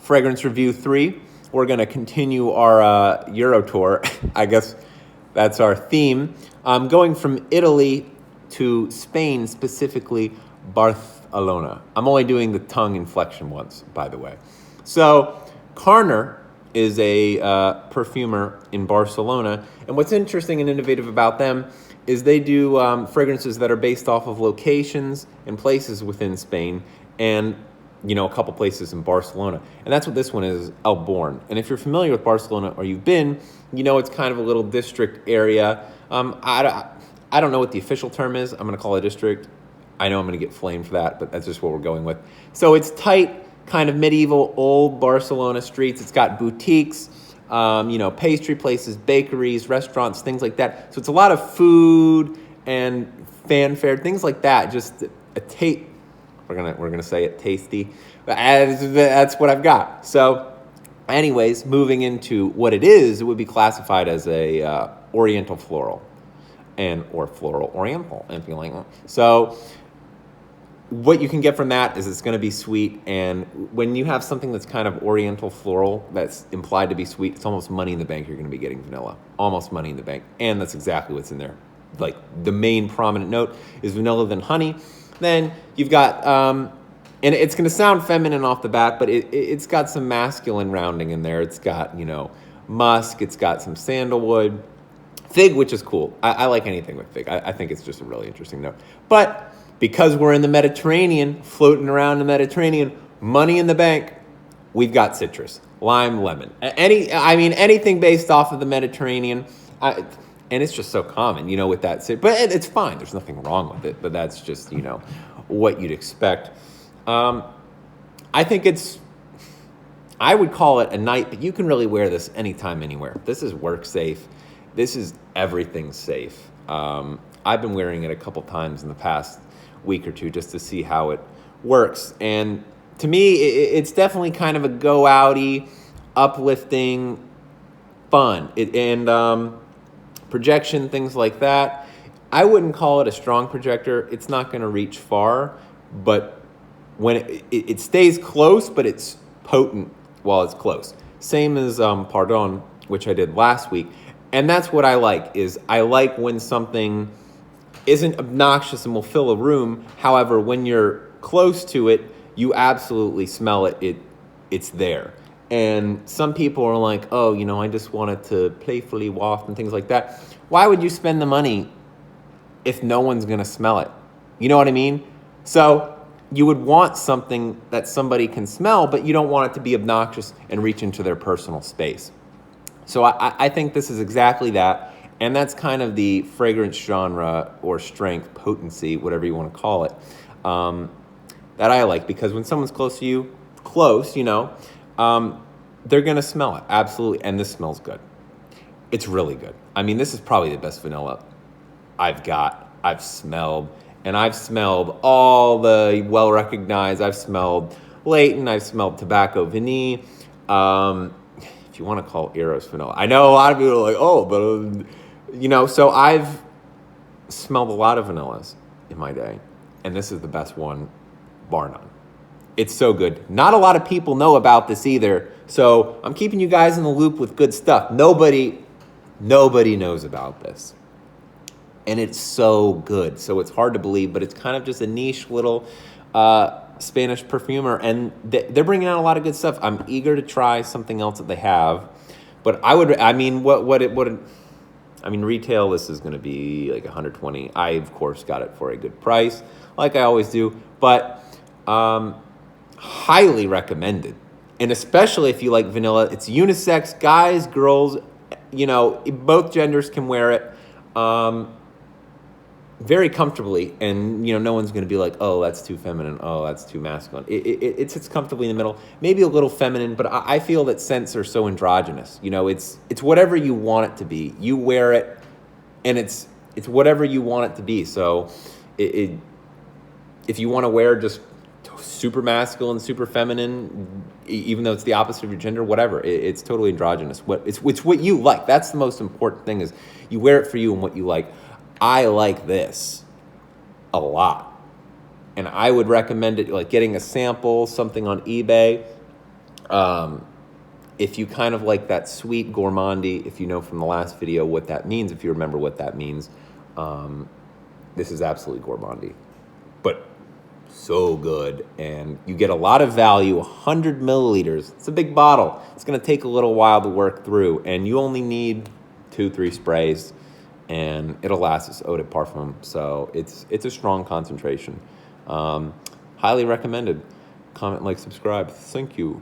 Fragrance Review 3. We're going to continue our Euro tour. I guess that's our theme. Going from Italy to Spain, specifically Barcelona. I'm only doing the tongue inflection once, by the way. So Carner is a perfumer in Barcelona. And what's interesting and innovative about them is they do fragrances that are based off of locations and places within Spain and, a couple places in Barcelona. And that's what this one is, El Born. And if you're familiar with Barcelona or you've been, it's kind of a little district area. I don't know what the official term is. I'm going to call it a district. I know I'm going to get flamed for that, but that's just what we're going with. So it's tight, kind of medieval, old Barcelona streets. It's got boutiques, pastry places, bakeries, restaurants, things like that. So it's a lot of food and fanfare, things like that. Just a taste. We're gonna say it tasty. That's what I've got. So, anyways, moving into what it is, it would be classified as a Oriental floral, or floral Oriental, if you like. So, what you can get from that is it's going to be sweet, and when you have something that's kind of Oriental floral that's implied to be sweet, it's almost money in the bank. You're going to be getting vanilla, almost money in the bank, and that's exactly what's in there. Like the main prominent note is vanilla, then honey. Then you've got, and it's going to sound feminine off the bat, but it's got some masculine rounding in there. It's got, musk. It's got some sandalwood, fig, which is cool. I like anything with fig. I think it's just a really interesting note. But because we're in the Mediterranean, floating around the Mediterranean, money in the bank, we've got citrus, lime, lemon. Anything based off of the Mediterranean. And it's just so common, with that. But it's fine. There's nothing wrong with it. But that's just, what you'd expect. I think I would call it a night, but you can really wear this anytime, anywhere. This is work safe. This is everything safe. I've been wearing it a couple times in the past week or two just to see how it works. And to me, it's definitely kind of a go-outy, uplifting, fun. Projection, things like that. I wouldn't call it a strong projector. It's not going to reach far, but when it stays close, but it's potent while it's close. Same as Pardon, which I did last week. And that's what I like, is I like when something isn't obnoxious and will fill a room. However, when you're close to it, you absolutely smell it. It's there. And some people are like, oh, I just wanted to playfully waft and things like that. Why would you spend the money if no one's going to smell it? You know what I mean? So you would want something that somebody can smell, but you don't want it to be obnoxious and reach into their personal space. So I think this is exactly that. And that's kind of the fragrance genre or strength, potency, whatever you want to call it, that I like. Because when someone's close to you, they're going to smell it. Absolutely. And this smells good. It's really good. This is probably the best vanilla I've smelled. And I've smelled all the well-recognized. I've smelled Leighton. I've smelled Tobacco Vanille. If you want to call Eros vanilla. I know a lot of people are like, oh, but, so I've smelled a lot of vanillas in my day. And this is the best one, bar none. It's so good. Not a lot of people know about this either. So I'm keeping you guys in the loop with good stuff. Nobody knows about this. And it's so good. So it's hard to believe, but it's kind of just a niche little Spanish perfumer. And they're bringing out a lot of good stuff. I'm eager to try something else that they have. But retail, this is going to be like $120. I, of course, got it for a good price, like I always do. But highly recommended. And especially if you like vanilla, it's unisex, guys, girls, both genders can wear it very comfortably. And, no one's going to be like, oh, that's too feminine. Oh, that's too masculine. It sits comfortably in the middle, maybe a little feminine, but I feel that scents are so androgynous. It's whatever you want it to be. You wear it and it's whatever you want it to be. So if you want to wear just super masculine, super feminine, even though it's the opposite of your gender, whatever. It's totally androgynous. It's what you like. That's the most important thing, is you wear it for you and what you like. I like this a lot. And I would recommend it, like getting a sample, something on eBay. If you kind of like that sweet gourmandy, if you know from the last video what that means, if you remember what that means, this is absolutely gourmandy. But so good, and you get a lot of value. 100 milliliters. It's a big bottle. It's going to take a little while to work through, and you only need 2-3 sprays, and it'll last. It's eau de parfum, so it's a strong concentration. Highly recommended. Comment, like, subscribe. Thank you.